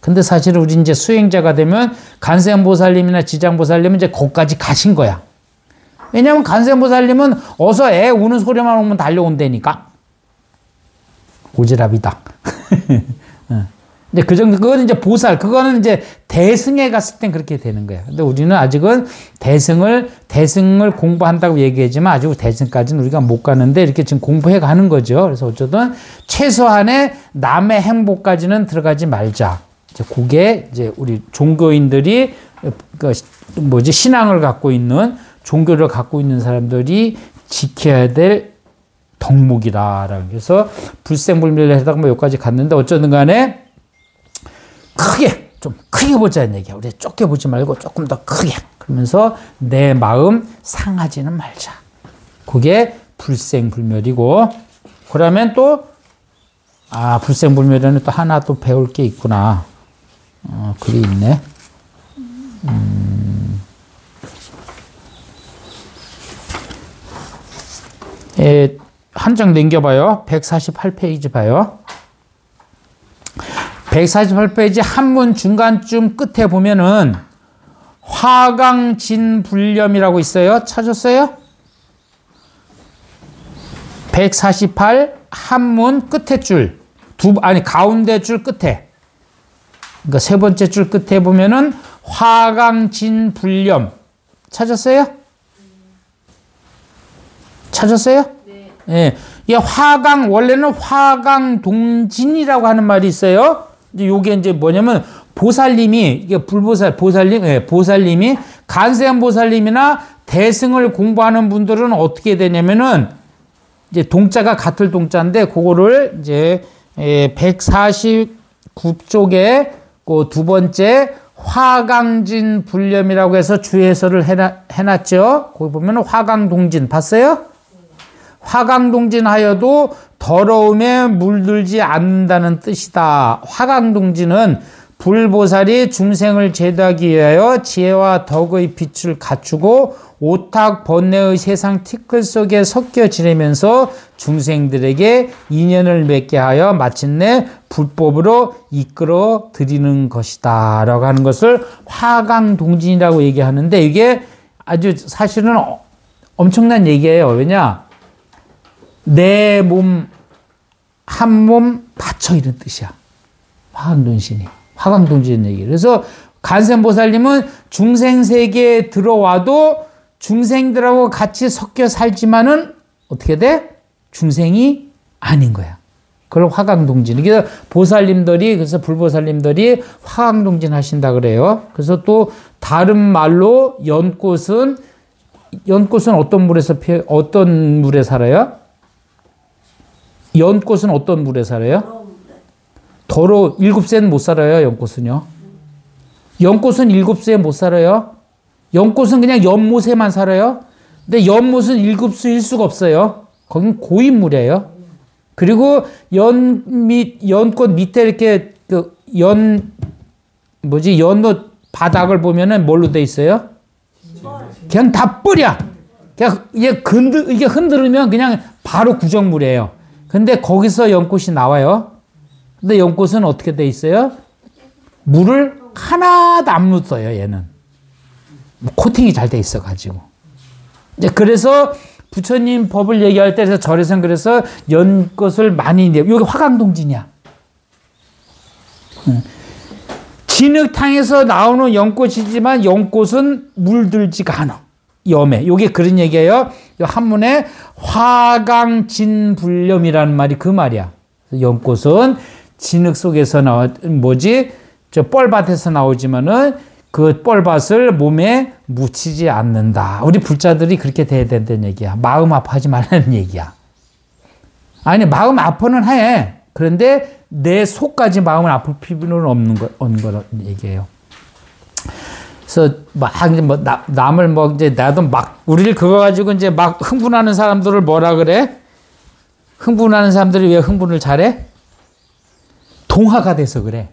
A: 근데 사실 우리 이제 수행자가 되면 간세음보살님이나 지장보살님은 이제 거기까지 가신 거야. 왜냐면 간세음보살님은 어서 애 우는 소리만 오면 달려온다니까. 오지랖이다. 이제 그거는 이제 보살, 그거는 이제 대승에 갔을 땐 그렇게 되는 거야. 근데 우리는 아직은 대승을 공부한다고 얘기하지만 아직 대승까지는 우리가 못 가는데 이렇게 지금 공부해 가는 거죠. 그래서 어쨌든 최소한의 남의 행복까지는 들어가지 말자. 이제 그게 이제 우리 종교인들이 신앙을 갖고 있는 종교를 갖고 있는 사람들이 지켜야 될 덕목이다. 그래서 불생불멸에다가 여기까지 갔는데 어쩌든 간에 좀 크게 보자는 얘기야. 우리 좁게 보지 말고 조금 더 크게. 그러면서 내 마음 상하지는 말자. 그게 불생불멸이고, 그러면 또, 불생불멸에는 또 하나 또 배울 게 있구나. 글이 있네. 한 장 넘겨봐요. 148페이지 봐요. 148페이지 한문 중간쯤 끝에 보면은 화강진불렴이라고 있어요. 찾았어요? 148 한문 끝에 줄. 가운데 줄 끝에. 그러니까 세 번째 줄 끝에 보면은 화강진불렴. 찾았어요? 찾았어요?
B: 네.
A: 예. 이 원래는 화강동진이라고 하는 말이 있어요. 이제 요게 이제 뭐냐면 보살님이, 이게 보살님이 간세음보살님이나 대승을 공부하는 분들은 어떻게 되냐면은 이제 동자가 같을 동자인데 그거를 이제 149쪽에 그 두 번째 화강진불렴이라고 해서 주해설을 해놨죠. 거기 보면 화강동진 봤어요? 화강동진 하여도 더러움에 물들지 않는다는 뜻이다. 화강동진은 불보살이 중생을 제도하기 위하여 지혜와 덕의 빛을 갖추고 오탁 번뇌의 세상 티끌 속에 섞여 지내면서 중생들에게 인연을 맺게 하여 마침내 불법으로 이끌어 드리는 것이다 라고 하는 것을 화강동진이라고 얘기하는데, 이게 아주 사실은 엄청난 얘기예요. 왜냐? 내 몸, 한 몸 바쳐 이런 뜻이야. 화강동진 얘기. 그래서 간센보살님은 중생세계에 들어와도 중생들하고 같이 섞여 살지만은 어떻게 돼? 중생이 아닌 거야. 그걸 화강동진. 그래서 그래서 불보살님들이 화강동진 하신다 그래요. 그래서 또 다른 말로 연꽃은 어떤 물에 살아요? 연꽃은 어떤 물에 살아요? 일곱 새는 못 살아요, 연꽃은요. 연꽃은 일곱 새 못 살아요. 연꽃은 그냥 연못에만 살아요. 근데 연못은 일곱 수일 수가 없어요. 거긴 고인물이에요. 그리고 연꽃 밑에 이렇게 연못 바닥을 보면은 뭘로 돼 있어요? 그냥 다 뿔이야. 그냥 이게 흔들으면 그냥 바로 구정물이에요. 근데 거기서 연꽃이 나와요. 근데 연꽃은 어떻게 돼 있어요? 물을 하나도 안 묻어요, 얘는. 코팅이 잘 돼 있어가지고. 그래서 부처님 법을 얘기할 때 절에서는 그래서 연꽃을 많이 여기 화강동진이야. 진흙탕에서 나오는 연꽃이지만 연꽃은 물들지가 않아. 염해. 요게 그런 얘기예요. 한문에 화강진불렴이라는 말이 그 말이야. 연꽃은 진흙 속에서 저 뻘밭에서 나오지만은 그 뻘밭을 몸에 묻히지 않는다. 우리 불자들이 그렇게 돼야 된다는 얘기야. 마음 아파하지 말라는 얘기야. 아니, 마음 아파는 해. 그런데 내 속까지 마음을 아플 필요는 없는 거란 얘기예요. 그래서 남을 나도 우리를 그거 가지고 이제 막 흥분하는 사람들을 뭐라 그래? 흥분하는 사람들이 왜 흥분을 잘해? 동화가 돼서 그래.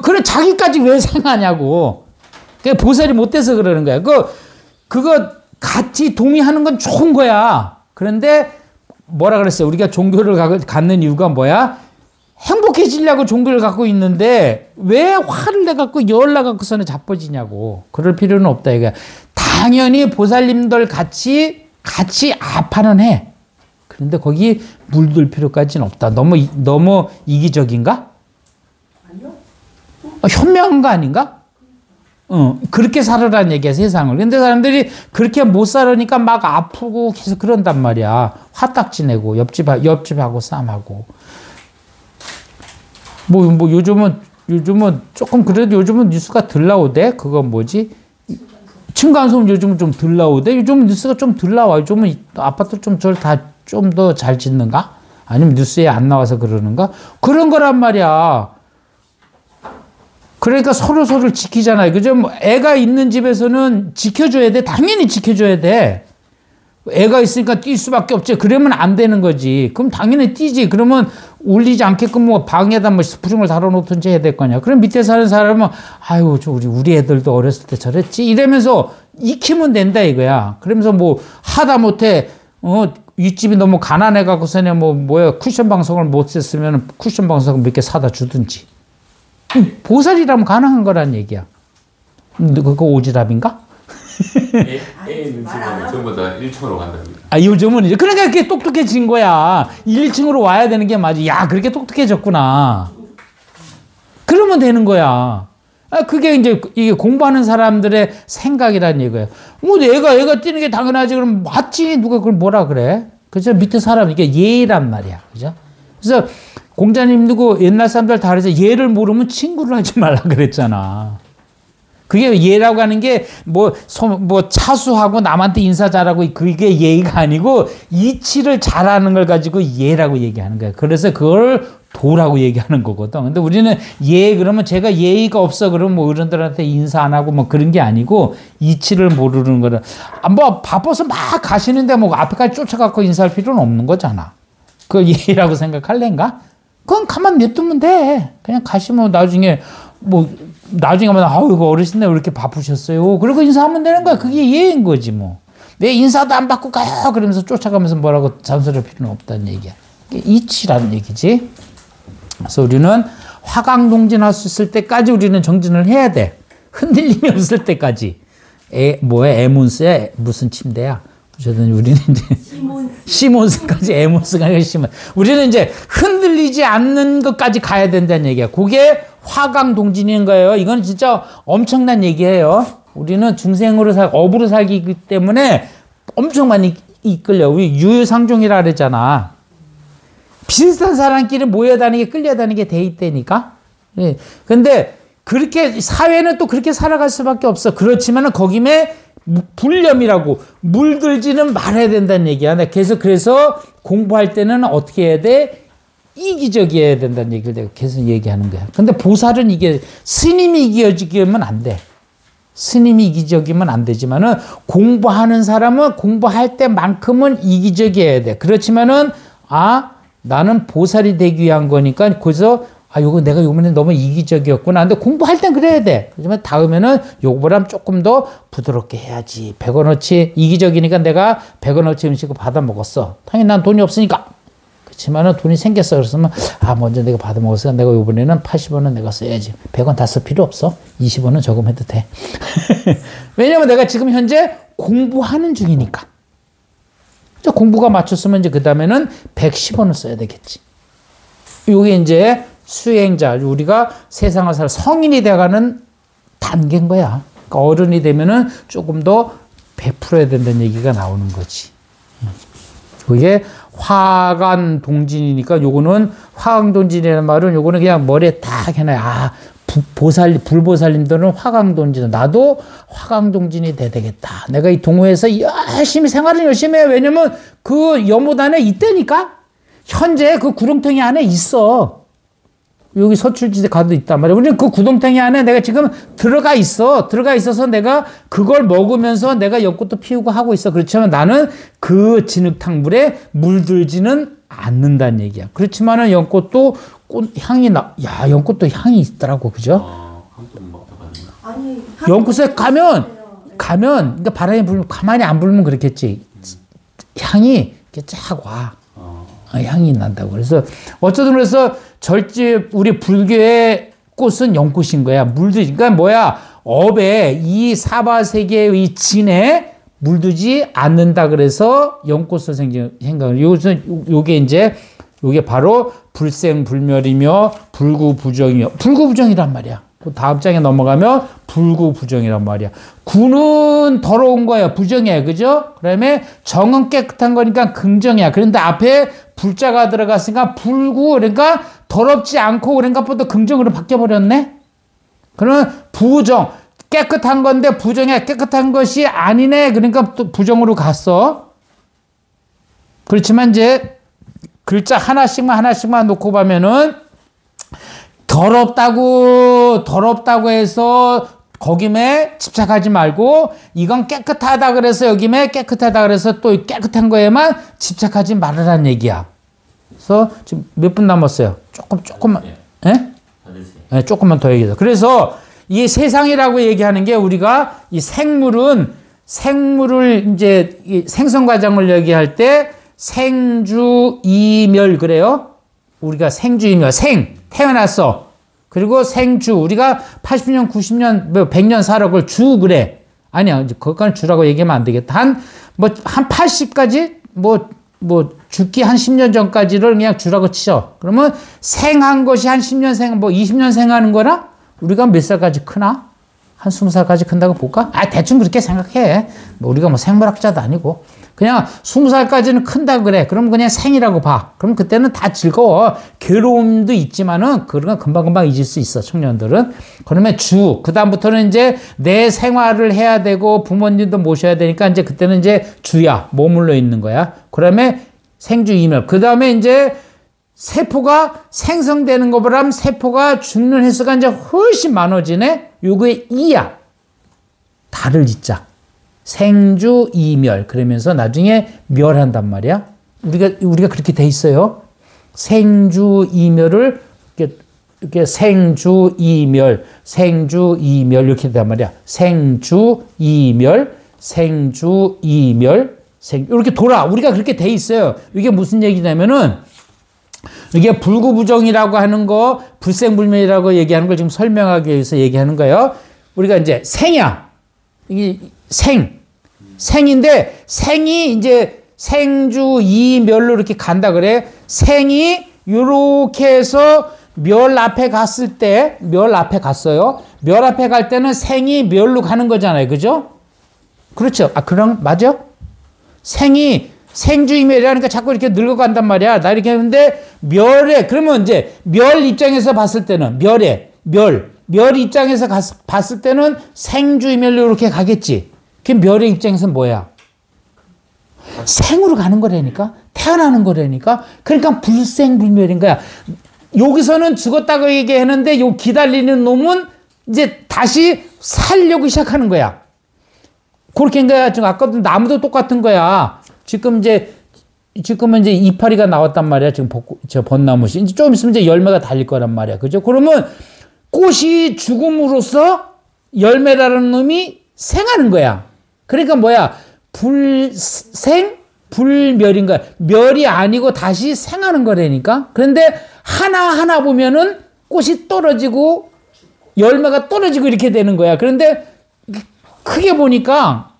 A: 그래, 자기까지 왜 생각하냐고. 보살이 못 돼서 그러는 거야. 그거 같이 동의하는 건 좋은 거야. 그런데 뭐라 그랬어요? 우리가 종교를 갖는 이유가 뭐야? 행복해지려고 종교를 갖고 있는데 왜 화를 내갖고 열 나갖고서는 자빠지냐고. 그럴 필요는 없다 이거야. 당연히 보살님들 같이 아파는 해. 그런데 거기 물들 필요까지는 없다. 너무 이기적인가?
B: 아니요.
A: 현명한 거 아닌가? 그렇게 살아라는 얘기야, 세상을. 근데 사람들이 그렇게 못 살으니까 막 아프고 계속 그런단 말이야. 화딱지 내고, 옆집하고 싸움하고. 요즘은 조금 그래도 요즘은 뉴스가 덜 나오대? 그건 뭐지? 층간소음 요즘은 좀 덜 나오대? 요즘은 뉴스가 좀 덜 나와. 요즘은 아파트 좀 더 잘 짓는가? 아니면 뉴스에 안 나와서 그러는가? 그런 거란 말이야. 그러니까 서로를 지키잖아요. 그죠? 애가 있는 집에서는 지켜줘야 돼. 당연히 지켜줘야 돼. 애가 있으니까 뛸 수밖에 없지. 그러면 안 되는 거지. 그럼 당연히 뛰지. 그러면 울리지 않게끔 방에다 스프링을 달아놓든지 해야 될 거냐. 그럼 밑에 사는 사람은 아유, 우리 애들도 어렸을 때 저랬지. 이러면서 익히면 된다 이거야. 그러면서 하다 못해 윗집이 너무 가난해갖고서는 쿠션 방석을 못 썼으면 쿠션 방석을 몇 개 사다 주든지. 보살이라면 가능한 거란 얘기야. 그거 오지랖인가?
C: A는 지금 전부 다 1층으로 간답니다.
A: 요즘은 이제 그러니까 그게 똑똑해진 거야. 1, 2층으로 와야 되는 게 맞아. 야, 그렇게 똑똑해졌구나. 그러면 되는 거야. 그게 이제 이게 공부하는 사람들의 생각이라는 얘기예요. 뭐 애가 뛰는 게 당연하지. 그럼 맞지. 누가 그걸 뭐라 그래? 그죠? 밑에 사람 이게 예란 말이야. 그죠? 그래서 공자님도 옛날 사람들 다 그래서 예를 모르면 친구를 하지 말라 그랬잖아. 그게 예라고 하는 게 뭐 차수하고 남한테 인사 잘하고 그게 예의가 아니고 이치를 잘하는 걸 가지고 예라고 얘기하는 거야. 그래서 그걸 도라고 얘기하는 거거든. 근데 우리는 그러면 제가 예의가 없어 그러면 뭐 어른들한테 인사 안 하고 뭐 그런 게 아니고 이치를 모르는 거는 뭐 바빠서 막 가시는데 뭐 앞에까지 쫓아가고 인사할 필요는 없는 거잖아. 그걸 예의라고 생각할래인가? 그건 가만 냅두면 돼. 그냥 가시면 나중에 가면 이거 어르신네 왜 이렇게 바쁘셨어요? 그리고 인사하면 되는 거야. 그게 예인 거지 뭐. 왜 인사도 안 받고 가요? 그러면서 쫓아가면서 뭐라고 잔소리할 필요는 없다는 얘기야. 이치라는 얘기지. 그래서 우리는 화강동진할 수 있을 때까지 우리는 정진을 해야 돼. 흔들림이 없을 때까지. 에몬스야? 무슨 침대야? 어쨌든 우리는 이제 시몬스까지 에몬스가 아니라 시몬스. 우리는 이제 흔들리지 않는 것까지 가야 된다는 얘기야. 그게 화강동진인 거예요. 이건 진짜 엄청난 얘기예요. 우리는 중생으로 업으로 살기 때문에 엄청 많이 이끌려. 우리 유유상종이라 그랬잖아. 비슷한 사람끼리 모여다니게 끌려다니게 돼 있다니까. 예. 근데 그렇게 사회는 또 그렇게 살아갈 수밖에 없어. 그렇지만은 거기에 불념이라고 물들지는 말아야 된다는 얘기야. 그래서 공부할 때는 어떻게 해야 돼? 이기적이어야 된다는 얘기를 내가 계속 얘기하는 거야. 근데 보살은 이게 스님이 이기적이면 안 돼. 스님이 이기적이면 안 되지만은 공부하는 사람은 공부할 때만큼은 이기적이어야 돼. 그렇지만은 나는 보살이 되기 위한 거니까 거기서 내가 요번에 너무 이기적이었구나. 근데 공부할 땐 그래야 돼. 하지만 다음에는 요거보다 조금 더 부드럽게 해야지. 100원어치 이기적이니까 내가 100원어치 음식을 받아 먹었어. 당연히 난 돈이 없으니까. 그렇지만은 돈이 생겼어. 그랬으면 먼저 내가 받아 먹었으니까 내가 요번에는 80원은 내가 써야지. 100원 다 쓸 필요 없어. 20원은 저금해도 돼. 왜냐면 내가 지금 현재 공부하는 중이니까. 공부가 맞췄으면 이제 그 다음에는 110원을 써야 되겠지. 요게 이제 수행자, 우리가 세상을 살아 성인이 돼가는 단계인 거야. 그러니까 어른이 되면은 조금 더 베풀어야 된다는 얘기가 나오는 거지. 그게 화간동진이니까 요거는 화강동진이라는 말은 요거는 그냥 머리에 딱 해놔요. 불보살님들은 화강동진. 나도 화강동진이 돼야 되겠다. 내가 이 동호회에서 생활을 열심히 해. 왜냐면 그 연못안에 있다니까? 현재 그 구렁텅이 안에 있어. 여기 서출지대 가도 있단 말이야. 우리는 그 구렁텅이 안에 내가 지금 들어가 있어. 들어가 있어서 내가 그걸 먹으면서 내가 연꽃도 피우고 하고 있어. 그렇지만 나는 그 진흙탕물에 물들지는 않는다는 얘기야. 그렇지만은 연꽃도 향이 연꽃도 향이 있더라고. 그죠? 연꽃에 가면, 그러니까 바람이 불면, 가만히 안 불면 그렇겠지. 향이 이렇게 쫙 와. 향이 난다고. 그래서 어쩌든 그래서 우리 불교의 꽃은 연꽃인 거야. 그러니까 업에 이 사바세계의 이 진에 물들지 않는다 그래서 연꽃을 생각을. 요게 이제 요게 바로 불생불멸이며 불구부정이란 말이야. 다음 장에 넘어가면 불구부정이란 말이야. 구는 더러운 거야. 부정이야. 그죠? 그 다음에 정은 깨끗한 거니까 긍정이야. 그런데 앞에 불자가 들어갔으니까 불구, 그러니까 더럽지 않고, 그러니까 또 긍정으로 바뀌어버렸네? 그러면 부정, 깨끗한 건데 부정이야. 깨끗한 것이 아니네. 그러니까 또 부정으로 갔어. 그렇지만 이제 글자 하나씩만 놓고 보면은 더럽다고 해서 거김에 집착하지 말고 이건 깨끗하다 그래서 여김에 깨끗하다 그래서 또 깨끗한 거에만 집착하지 말으라는 얘기야. 그래서 지금 몇 분 남았어요? 조금만. 예? 네, 조금만 더 얘기해서. 그래서 이 세상이라고 얘기하는 게 우리가 이 생물을 이제 이 생성 과정을 얘기할 때 생주이멸 그래요. 우리가 생주이멸 태어났어. 그리고 생주. 우리가 80년, 90년, 뭐 100년 살아. 그걸 주 그래. 아니야. 그것까지 주라고 얘기하면 안 되겠다. 한 80까지? 죽기 한 10년 전까지를 그냥 주라고 치죠. 그러면 생한 것이 한 10년 20년 생하는 거라? 우리가 몇 살까지 크나? 한 20살까지 큰다고 볼까? 대충 그렇게 생각해. 우리가 생물학자도 아니고. 그냥 20살까지는 큰다 그래. 그럼 그냥 생이라고 봐. 그럼 그때는 다 즐거워. 괴로움도 있지만은 그런 건 금방금방 잊을 수 있어, 청년들은. 그러면 그다음부터는 이제 내 생활을 해야 되고 부모님도 모셔야 되니까 이제 그때는 이제 주야. 머물러 있는 거야. 그다음에 생주 이멸. 그다음에 이제 세포가 생성되는 것보다 세포가 죽는 횟수가 이제 훨씬 많아지네. 요게 이야. 달을 잊자. 생주 이멸. 그러면서 나중에 멸한단 말이야. 우리가 그렇게 돼 있어요. 생주 이멸을 이렇게 생주 이멸 이렇게 된단 말이야. 생주 이멸 이렇게 돌아. 우리가 그렇게 돼 있어요. 이게 무슨 얘기냐면은 이게 불구부정이라고 하는 거, 불생불멸이라고 얘기하는 걸 지금 설명하기 위해서 얘기하는 거예요. 우리가 이제 생이야. 이게 생인데 생이 이제 생주 이멸로 이렇게 간다 그래. 생이 요렇게 해서 멸 앞에 갔을 때, 멸 앞에 갔어요. 멸 앞에 갈 때는 생이 멸로 가는 거잖아요. 그죠? 그렇죠. 그럼 맞아? 생이 생주이멸이라니까 자꾸 이렇게 늙어간단 말이야. 나 이렇게 했는데 그러면 이제 멸 입장에서 봤을 때는 멸 입장에서 봤을 때는 생주이멸로 이렇게 가겠지. 그 멸의 입장에서는 뭐야? 생으로 가는 거라니까. 태어나는 거라니까. 그러니까 불생불멸인 거야. 여기서는 죽었다고 얘기했는데 요 기다리는 놈은 이제 다시 살려고 시작하는 거야. 그렇게 한 거야. 지금 아까도 나무도 똑같은 거야. 지금은 이제 이파리가 나왔단 말이야. 지금 벚나무씨. 이제 좀 있으면 이제 열매가 달릴 거란 말이야. 그죠? 그러면 꽃이 죽음으로써 열매라는 놈이 생하는 거야. 그러니까 뭐야? 불멸인 거야. 멸이 아니고 다시 생하는 거라니까. 그런데 하나하나 보면은 꽃이 떨어지고 열매가 떨어지고 이렇게 되는 거야. 그런데 크게 보니까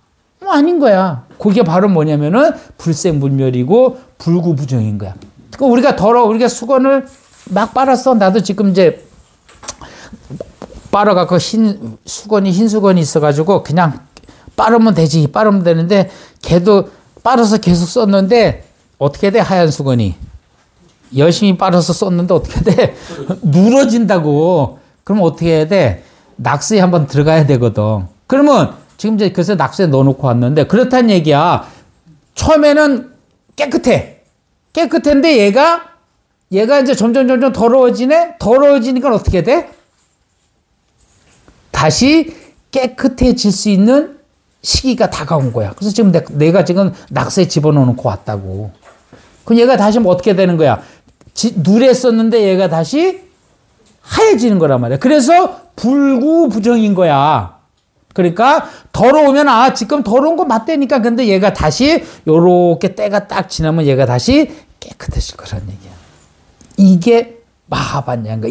A: 아닌 거야. 그게 바로 뭐냐면은 불생불멸이고 불구부정인 거야. 그러니까 우리가 수건을 막 빨았어. 나도 지금 이제 빨아갖고 흰 수건이 있어가지고 그냥 빠르면 되는데 걔도 빨아서 계속 썼는데 어떻게 돼? 하얀 수건이 열심히 빨아서 썼는데 어떻게 돼? 누러진다고. 그럼 어떻게 해야 돼? 낙서에 한번 들어가야 되거든. 그러면 지금 이제 그래서 낙서에 넣어놓고 왔는데 그렇다는 얘기야. 처음에는 깨끗한데 얘가 이제 점점 더러워지니까 어떻게 돼? 다시 깨끗해질 수 있는 시기가 다가온 거야. 그래서 지금 내가 지금 낙서에 집어넣어놓고 왔다고. 그럼 얘가 다시 어떻게 되는 거야? 누랬었는데 얘가 다시 하얘지는 거란 말이야. 그래서 불구부정인 거야. 그러니까 더러우면 지금 더러운 거 맞다니까. 근데 얘가 다시 요렇게 때가 딱 지나면 얘가 다시 깨끗해질 거란 얘기야. 이게 마하반야인가.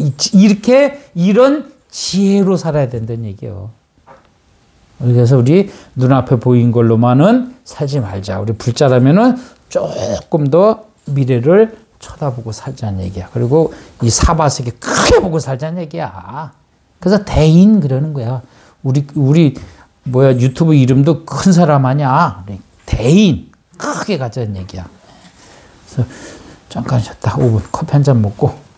A: 이런 지혜로 살아야 된다는 얘기예요. 그래서 우리 눈앞에 보인 걸로만은 살지 말자. 우리 불자라면은 조금 더 미래를 쳐다보고 살자는 얘기야. 그리고 이 사바세계 크게 보고 살자는 얘기야. 그래서 대인 그러는 거야. 우리 유튜브 이름도 큰 사람 아니야. 대인 크게 가자는 얘기야. 그래서 잠깐 쉬었다 5분 커피 한 잔 먹고